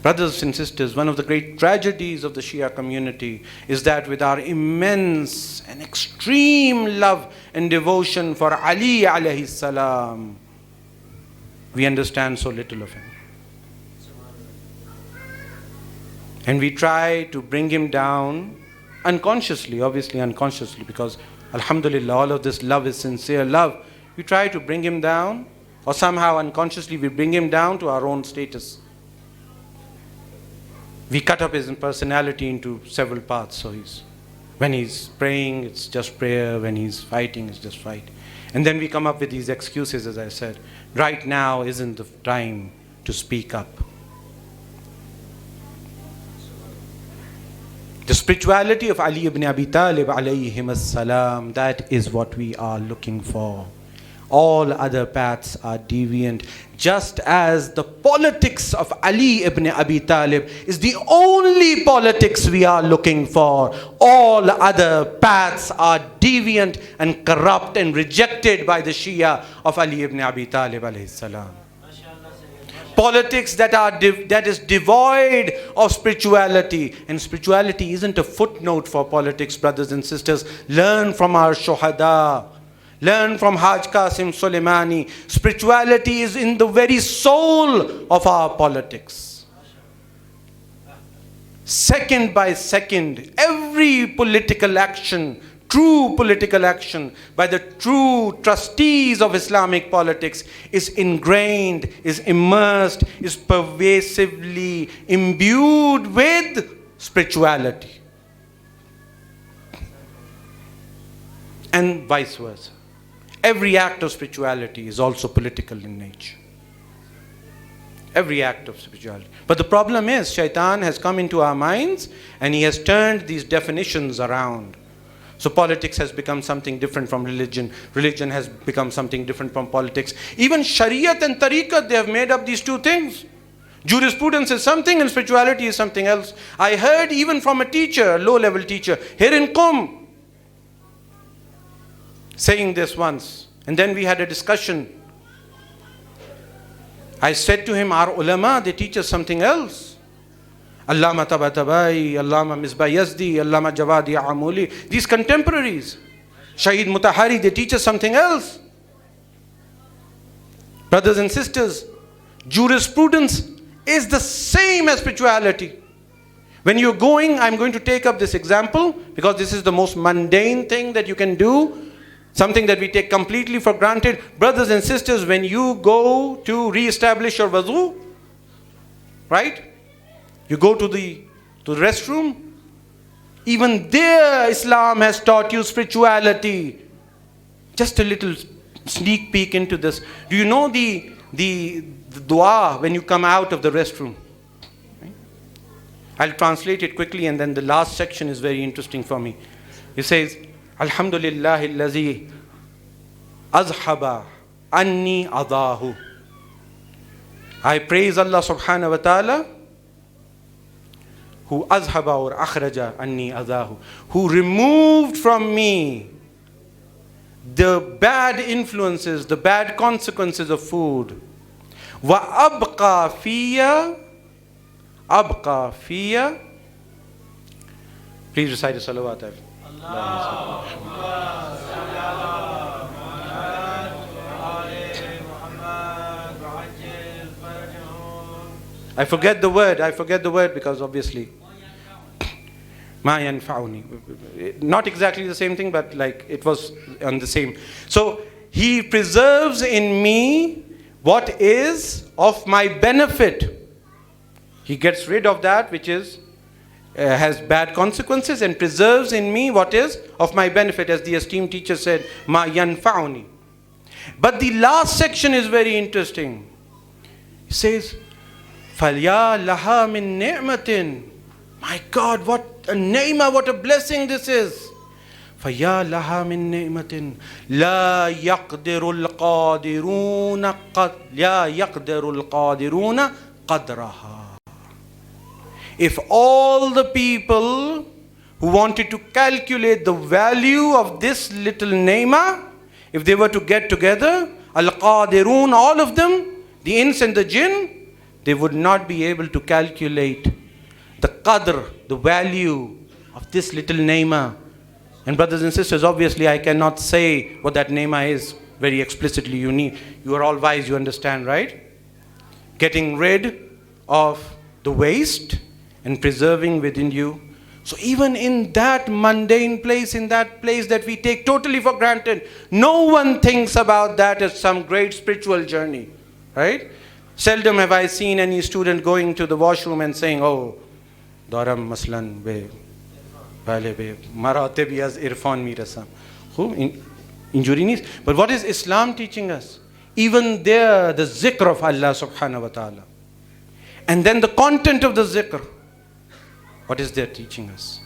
Brothers and sisters, one of the great tragedies of the Shia community is that with our immense and extreme love and devotion for Ali alayhi salam, we understand so little of him. And we try to bring him down unconsciously, obviously unconsciously, because alhamdulillah, all of this love is sincere love. We try to bring him down, or somehow unconsciously we bring him down to our own status. We cut up his personality into several parts. So when he's praying, it's just prayer. When he's fighting, it's just fight. And then we come up with these excuses, as I said. Right now isn't the time to speak up. The spirituality of Ali ibn Abi Talib alayhim as-salam, that is what we are looking for. All other paths are deviant. Just as the politics of Ali ibn Abi Talib is the only politics we are looking for. All other paths are deviant and corrupt and rejected by the Shia of Ali ibn Abi Talib alayhi salam. Politics that is devoid of spirituality. And spirituality isn't a footnote for politics, brothers and sisters. Learn from our shuhada. Learn from Haj Qasim Soleimani. Spirituality is in the very soul of our politics. Second by second, every political action, true political action by the true trustees of Islamic politics is ingrained, is immersed, is pervasively imbued with spirituality. And vice versa. Every act of spirituality is also political in nature. Every act of spirituality. But the problem is, Shaitan has come into our minds and he has turned these definitions around. So politics has become something different from religion. Religion has become something different from politics. Even Shariat and Tariqat, they have made up these two things. Jurisprudence is something and spirituality is something else. I heard even from a teacher, a low-level teacher, here in Qom, saying this once. And then we had a discussion. I said to him, our ulama, they teach us something else. Allama Tabatabai, Allama Misbah Yazdi, Allama Jawadi Amuli. These contemporaries. Shaheed Mutahari, they teach us something else. Brothers and sisters, jurisprudence is the same as spirituality. When you're going, I'm going to take up this example because this is the most mundane thing that you can do. Something that we take completely for granted. Brothers and sisters, when you go to re-establish your wudu, right? You go to the restroom. Even there, Islam has taught you spirituality. Just a little sneak peek into this. Do you know the dua when you come out of the restroom? Right? I'll translate it quickly, and then the last section is very interesting for me. It says, Alhamdulillah allazi azhaba anni adahu. I praise Allah subhanahu wa ta'ala who azhaba or akhraja anni adahu, who removed from me the bad influences, the bad consequences of food. Wa abqa fiya. Please recite a salawat. I forget the word because obviously Ma yanfa'uni. Not exactly the same thing, but like it was on the same. So he preserves in me what is of my benefit. He gets rid of that which is has bad consequences and preserves in me what is of my benefit, as the esteemed teacher said, Ma yanfa'uni. But the last section is very interesting. He says, فَلْيَا لَهَا مِن نِعْمَةٍ. My God, what a ni'mah, what a blessing this is. فَيَا لَهَا مِن نِعْمَةٍ لَا يَقْدِرُ الْقَادِرُونَ قَدْرَهَا. If all the people who wanted to calculate the value of this little nema, if they were to get together, al-qadirun, all of them, the ins and the jinn, they would not be able to calculate the qadr, the value of this little nema. And brothers and sisters, obviously I cannot say what that nema is very explicitly. You are all wise, you understand, right? Getting rid of the waste and preserving within you. So even in that mundane place, in that place that we take totally for granted, no one thinks about that as some great spiritual journey, right? Seldom have I seen any student going to the washroom and saying, oh, Daram maslan be pale be marate bhi az irfan mi rasam. Injury needs. But what is Islam teaching us? Even there, the zikr of Allah subhanahu wa ta'ala. And then the content of the zikr. What is there teaching us?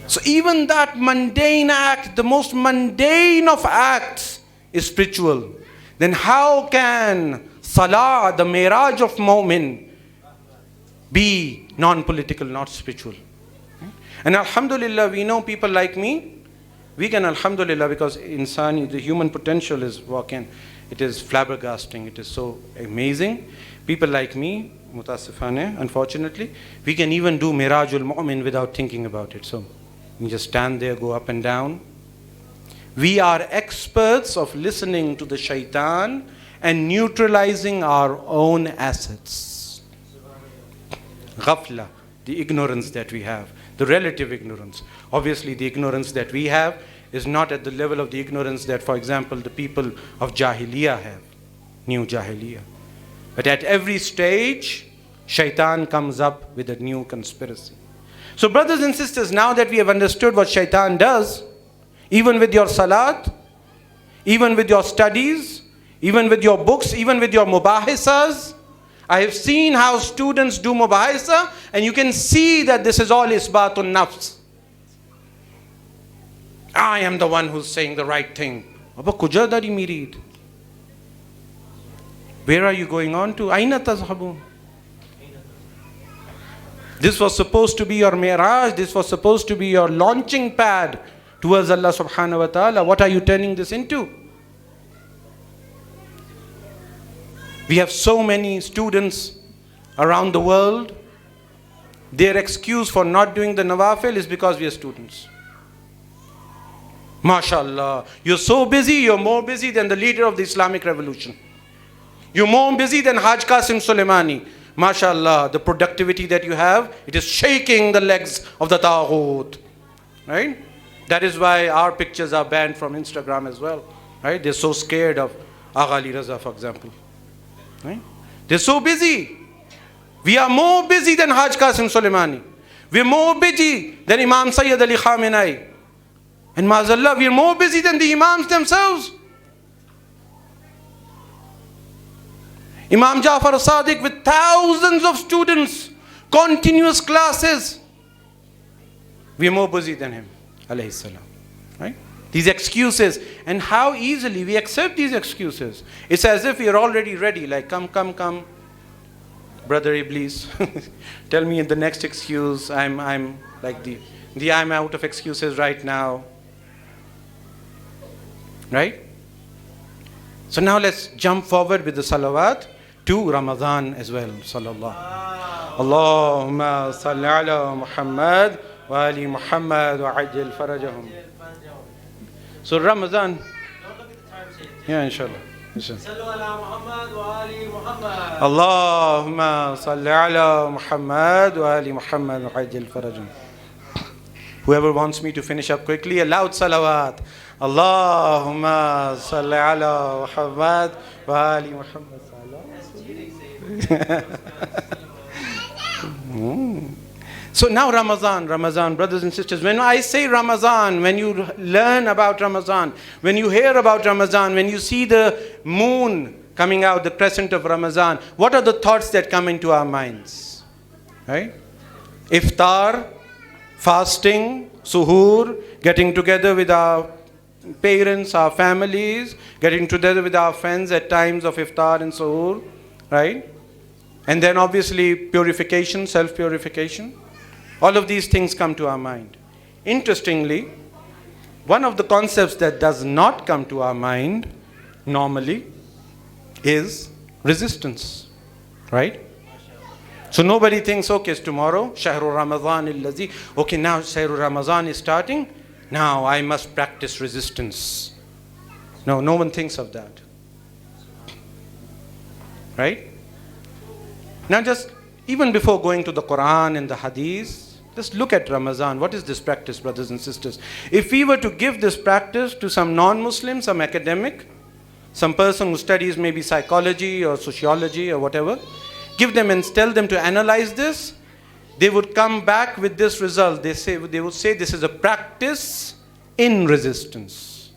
So even that mundane act, the most mundane of acts, is spiritual. Then how can salah, the miraj of mu'min, be non-political, not spiritual? And alhamdulillah, we know people like me, we can alhamdulillah, because insan, the human potential is walking, it is flabbergasting, it is so amazing. People like me, mutasifane, unfortunately, we can even do mirajul mu'min without thinking about it. So you just stand there, go up and down. We are experts of listening to the shaitan and neutralizing our own assets. Ghafla, the ignorance that we have, the relative ignorance. Obviously, the ignorance that we have is not at the level of the ignorance that, for example, the people of Jahiliyyah have, new Jahiliyyah. But at every stage, shaitan comes up with a new conspiracy. So brothers and sisters, now that we have understood what shaitan does, even with your salat, even with your studies, even with your books, even with your mubahisas, I have seen how students do mubahisa, and you can see that this is all isbatun nafs. I am the one who's saying the right thing. Abba kuja dari mirid. Where are you going on to? Aina tazhabun? This was supposed to be your miraj. This was supposed to be your launching pad towards Allah subhanahu wa ta'ala. What are you turning this into? We have so many students around the world. Their excuse for not doing the nawafil is because we are students. MashaAllah, you're so busy, you're more busy than the leader of the Islamic revolution. You're more busy than Haj Qasim Soleimani. MashaAllah, the productivity that you have, it is shaking the legs of the Taghut. Right? That is why our pictures are banned from Instagram as well. Right? They're so scared of Agha Ali Raza, for example. Right? They're so busy. We are more busy than Haj Qasim Soleimani. We're more busy than Imam Sayyid Ali Khamenei. And Mazallah, we're more busy than the Imams themselves. Imam Jafar Sadiq with thousands of students, continuous classes. We are more busy than him, alayhi salam. Right? These excuses, and how easily we accept these excuses. It's as if we are already ready, like come, brother Iblis. Tell me the next excuse. I'm like I'm out of excuses right now. Right? So now let's jump forward with the salawat to Ramadan as well. Sallallahu. Allahumma salli ala Muhammad wa ali Muhammad wa ajil farajahum. So Ramadan. Yeah, inshallah. Allahumma salli ala Muhammad wa ali Muhammad wa ajil farajahum. Whoever wants me to finish up quickly, a loud salawat. Allahumma salli ala Muhammad wa ali Muhammad. So now Ramadan, brothers and sisters. When I say Ramadan, when you learn about Ramadan, when you hear about Ramadan, when you see the moon coming out, the crescent of Ramadan, what are the thoughts that come into our minds? Right? Iftar, fasting, suhoor, getting together with our parents, our families, getting together with our friends at times of iftar and suhoor, right? And then obviously purification, self-purification. All of these things come to our mind. Interestingly, one of the concepts that does not come to our mind normally is resistance, right? So nobody thinks, okay, it's tomorrow, Shahru Ramadan illazi. Okay, now Shahru Ramadan is starting. Now I must practice resistance. No, no one thinks of that. Right? Now just, even before going to the Quran and the Hadith, just look at Ramadan. What is this practice, brothers and sisters? If we were to give this practice to some non-Muslim, some academic, some person who studies maybe psychology or sociology or whatever, give them and tell them to analyze this, they would come back with this result. They would say this is a practice in resistance.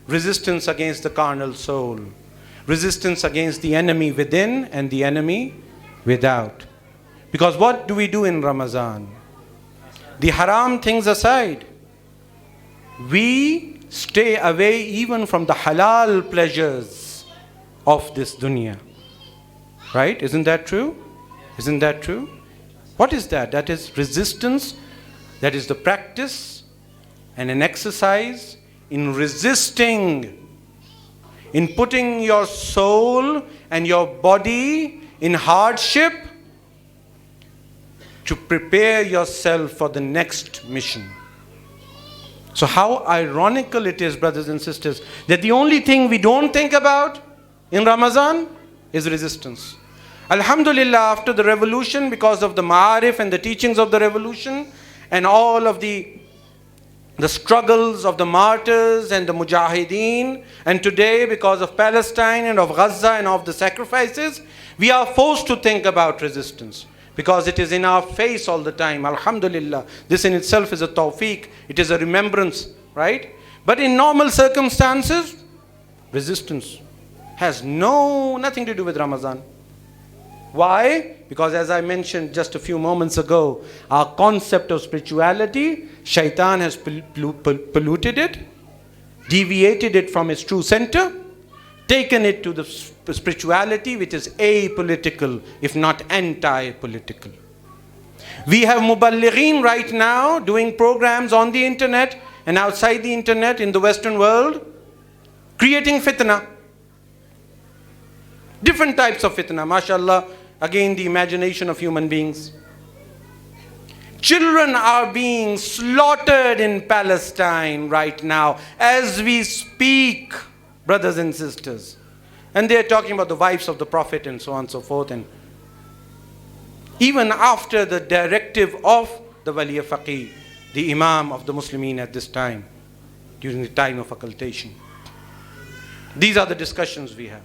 Resistance against the carnal soul. Resistance against the enemy within and the enemy without. Because what do we do in Ramadan? The haram things aside, we stay away even from the halal pleasures of this dunya. Right? Isn't that true? Isn't that true? What is that? That is resistance. That is the practice and an exercise in resisting, in putting your soul and your body in hardship to prepare yourself for the next mission. So how ironical it is, brothers and sisters, that the only thing we don't think about in Ramadan is resistance. Alhamdulillah, after the revolution, because of the ma'arif and the teachings of the revolution and all of the struggles of the martyrs and the mujahideen, and today because of Palestine and of Gaza and of the sacrifices, we are forced to think about resistance. Because it is in our face all the time. Alhamdulillah. This in itself is a tawfiq. It is a remembrance, right? But in normal circumstances, resistance has nothing to do with Ramadan. Why? Because as I mentioned just a few moments ago, our concept of spirituality, shaitan has polluted it, deviated it from its true center, taken it to the spirituality which is apolitical, if not anti-political. We have muballighin right now doing programs on the internet and outside the internet in the Western world, creating fitna. Different types of fitna, mashallah. Again, the imagination of human beings. Children are being slaughtered in Palestine right now as we speak, brothers and sisters. And they are talking about the wives of the Prophet and so on and so forth. And even after the directive of the Wali Faqih, the Imam of the Muslimin at this time, during the time of occultation. These are the discussions we have.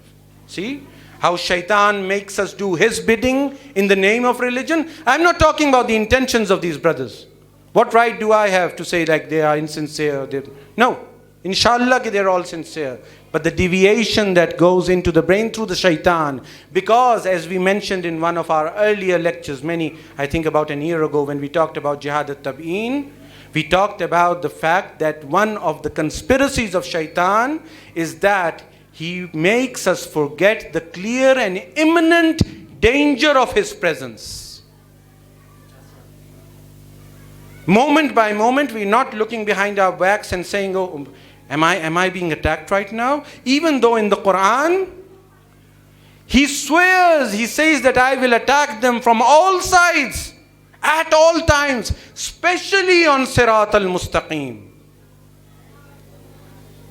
See how shaitan makes us do his bidding in the name of religion. I'm not talking about the intentions of these brothers. What right do I have to say like they are insincere? No. Inshallah they're all sincere. But the deviation that goes into the brain through the shaitan, because as we mentioned in one of our earlier lectures, I think about a year ago when we talked about Jihad al-Tab'een, we talked about the fact that one of the conspiracies of shaitan is that he makes us forget the clear and imminent danger of his presence. Moment by moment, we're not looking behind our backs and saying, oh, am I being attacked right now? Even though in the Quran, he swears, he says that I will attack them from all sides, at all times, especially on Sirat al-Mustaqim.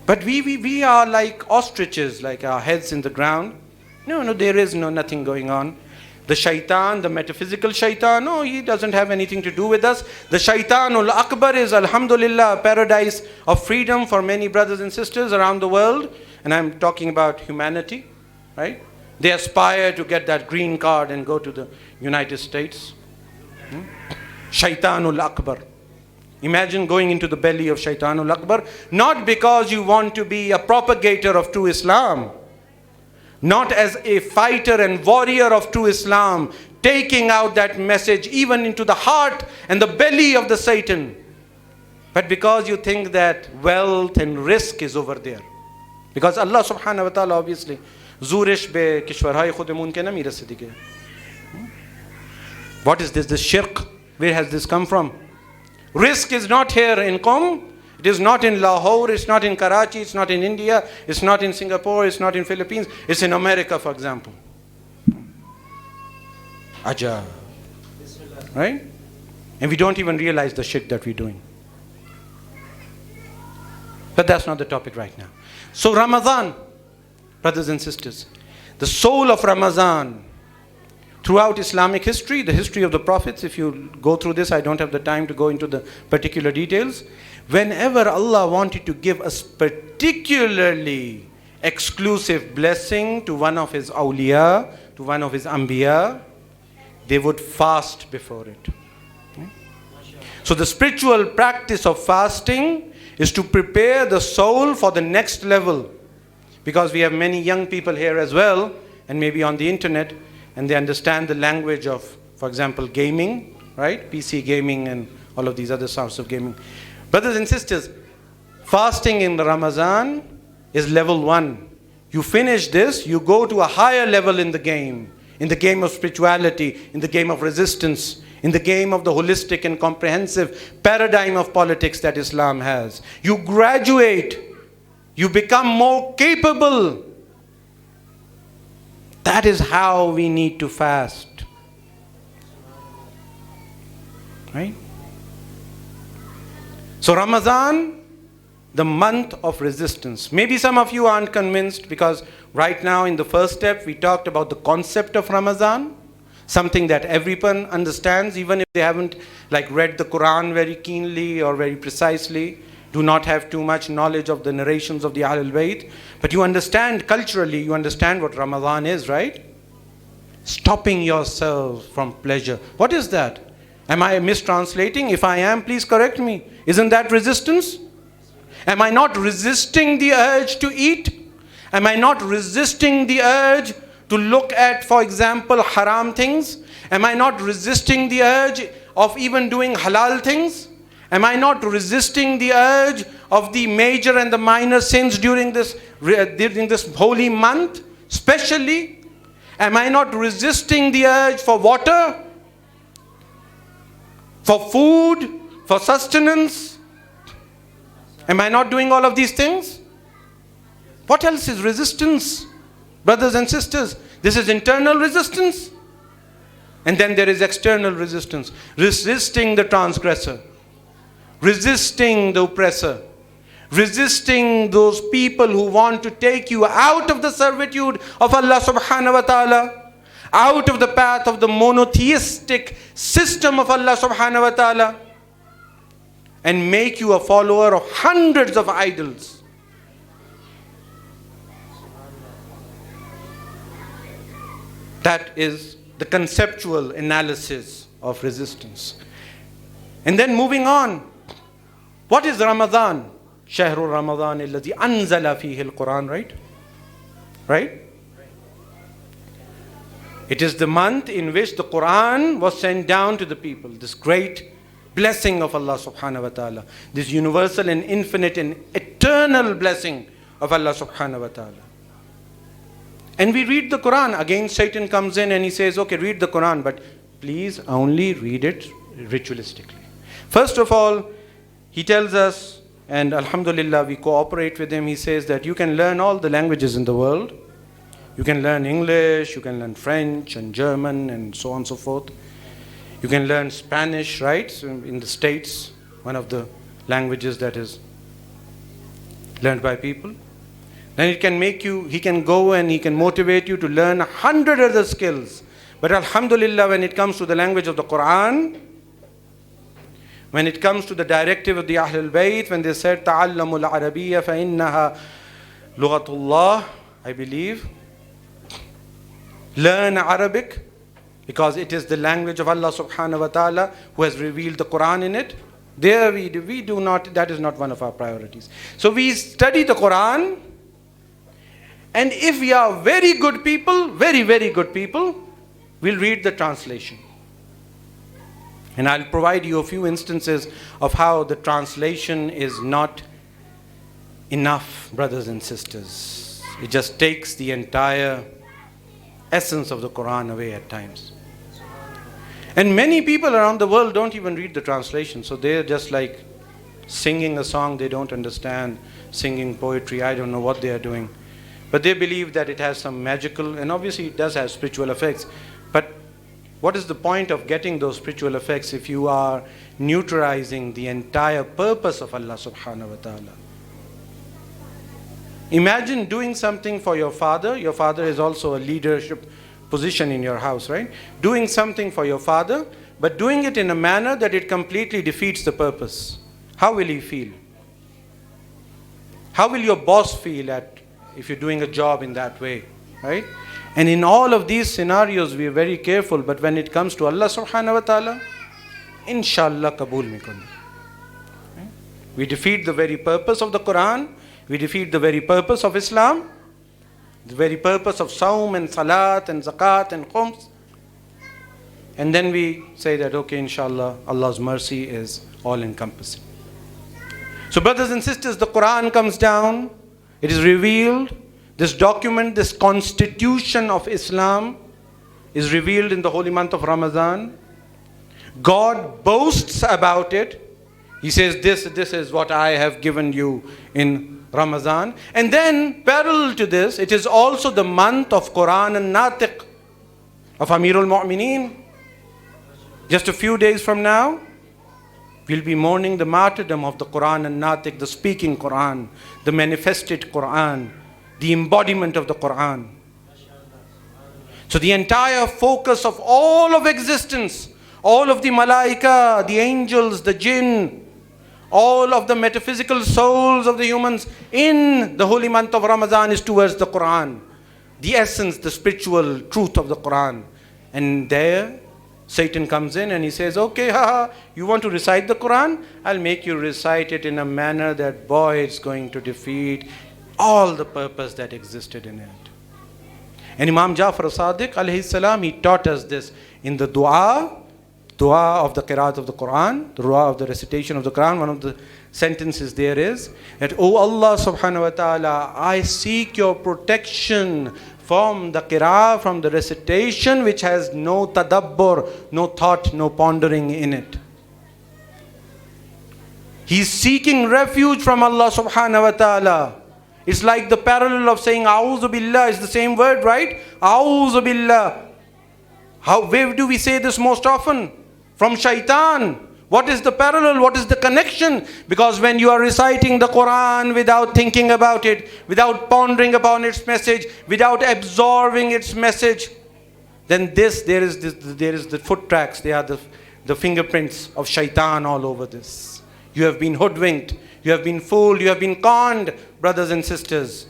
But we are like ostriches, like our heads in the ground. No, there is nothing going on. The shaitan, the metaphysical shaitan, no, he doesn't have anything to do with us. The shaitanul akbar is, alhamdulillah, a paradise of freedom for many brothers and sisters around the world. And I'm talking about humanity, right? They aspire to get that green card and go to the United States. Shaitanul akbar. Imagine going into the belly of Shaitanul Akbar, not because you want to be a propagator of true Islam, not as a fighter and warrior of true Islam, taking out that message even into the heart and the belly of the Satan, but because you think that wealth and risk is over there. Because Allah subhanahu wa ta'ala obviously, zurish be kishwarhay khudemun ke na mirase dige. What is this? The shirk. Where has this come from? Risk is not here in Qom. It is not in Lahore. It's not in Karachi. It's not in India. It's not in Singapore. It's not in Philippines. It's in America, for example. Ajab. Right? And we don't even realize the shit that we're doing. But that's not the topic right now. So Ramadan, brothers and sisters, the soul of Ramadan, throughout Islamic history, the history of the prophets, if you go through this, I don't have the time to go into the particular details. Whenever Allah wanted to give us particularly exclusive blessing to one of His awliya, to one of His anbiya, they would fast before it. So the spiritual practice of fasting is to prepare the soul for the next level. Because we have many young people here as well, and maybe on the internet, and they understand the language of, for example, gaming, right? PC gaming and all of these other sorts of gaming. Brothers and sisters, fasting in Ramadan is level 1. You finish this, you go to a higher level in the game of spirituality, in the game of resistance, in the game of the holistic and comprehensive paradigm of politics that Islam has. You graduate, you become more capable. That is how we need to fast. Right? So Ramadan, the month of resistance. Maybe some of you aren't convinced because right now in the first step we talked about the concept of Ramadan, something that everyone understands, even if they haven't read the Quran very keenly or very precisely, do not have too much knowledge of the narrations of the Ahlul Bayt. But you understand culturally, you understand what Ramadan is, right? Stopping yourself from pleasure. What is that? Am I mistranslating? If I am, please correct me. Isn't that resistance? Am I not resisting the urge to eat? Am I not resisting the urge to look at, for example, haram things? Am I not resisting the urge of even doing halal things? Am I not resisting the urge of the major and the minor sins during this holy month? Especially, am I not resisting the urge for water, for food, for sustenance? Am I not doing all of these things? What else is resistance? Brothers and sisters, this is internal resistance. And then there is external resistance. Resisting the transgressor. Resisting the oppressor. Resisting those people who want to take you out of the servitude of Allah subhanahu wa ta'ala, out of the path of the monotheistic system of Allah subhanahu wa ta'ala, and make you a follower of hundreds of idols. That is the conceptual analysis of resistance. And then moving on, what is Ramadan? Shahrul Ramadan alladhi anzala fihi al-Quran, right? Right? It is the month in which the Quran was sent down to the people. This great blessing of Allah subhanahu wa ta'ala. This universal and infinite and eternal blessing of Allah subhanahu wa ta'ala. And we read the Quran. Again, Satan comes in and he says, okay, read the Quran, but please only read it ritualistically. First of all, he tells us, and alhamdulillah, we cooperate with him. He says that you can learn all the languages in the world. You can learn English, you can learn French and German and so on and so forth. You can learn Spanish, right? So in the States, one of the languages that is learned by people. Then it can make you, he can go and he can motivate you to learn 100 other skills. But alhamdulillah, when it comes to the language of the Quran, when it comes to the directive of the Ahlul Bayt, when they said, تَعَلَّمُوا الْعَرَبِيَّ فَإِنَّهَا لُغَةُ اللَّهِ, I believe, learn Arabic, because it is the language of Allah subhanahu wa ta'ala who has revealed the Quran in it. There we do not, that is not one of our priorities. So we study the Quran, and if we are very good people, very, very good people, we'll read the translation. And I'll provide you a few instances of how the translation is not enough, brothers and sisters. It just takes the entire essence of the Quran away at times. And many people around the world don't even read the translation. So they're just like singing a song they don't understand, singing poetry, I don't know what they are doing. But they believe that it has some magical, and obviously it does have spiritual effects. But what is the point of getting those spiritual effects if you are neutralizing the entire purpose of Allah subhanahu wa ta'ala? Imagine doing something for your father. Your father is also a leadership position in your house, right? Doing something for your father, but doing it in a manner that it completely defeats the purpose. How will he feel? How will your boss feel if you're doing a job in that way, right? And in all of these scenarios, we are very careful, but when it comes to Allah subhanahu wa ta'ala, inshallah kabul mikun. We defeat the very purpose of the Quran, we defeat the very purpose of Islam, the very purpose of Saum and Salat and Zakat and Khums. And then we say that, okay, inshallah, Allah's mercy is all-encompassing. So brothers and sisters, the Quran comes down, it is revealed, this document, this constitution of Islam is revealed in the holy month of Ramadan. God boasts about it. He says, this is what I have given you in Ramadan. And then, parallel to this, it is also the month of Quran and Natiq of Amirul Mu'mineen. Just a few days from now, we'll be mourning the martyrdom of the Quran and Natiq, the speaking Quran, the manifested Quran, the embodiment of the Quran. So the entire focus of all of existence, all of the malaika, the angels, the jinn, all of the metaphysical souls of the humans in the holy month of Ramadan is towards the Quran. The essence, the spiritual truth of the Quran. And there, Satan comes in and he says, okay, you want to recite the Quran? I'll make you recite it in a manner that, boy, it's going to defeat all the purpose that existed in it. And Imam Jafar Sadiq alayhi salam, he taught us this in the dua of the qiraat of the Quran, the dua of the recitation of the Quran. One of the sentences there is that, O Allah subhanahu wa ta'ala, I seek your protection from the qiraat, from the recitation which has no tadabbur, no thought, no pondering in it. He's seeking refuge from Allah subhanahu wa ta'ala. It's like the parallel of saying A'udhu Billah is the same word, right? A'udhu Billah. Where do we say this most often? From shaitan. What is the parallel? What is the connection? Because when you are reciting the Quran without thinking about it, without pondering upon its message, without absorbing its message, then there is the foot tracks. They are the fingerprints of shaitan all over this. You have been hoodwinked. You have been fooled. You have been conned, brothers and sisters.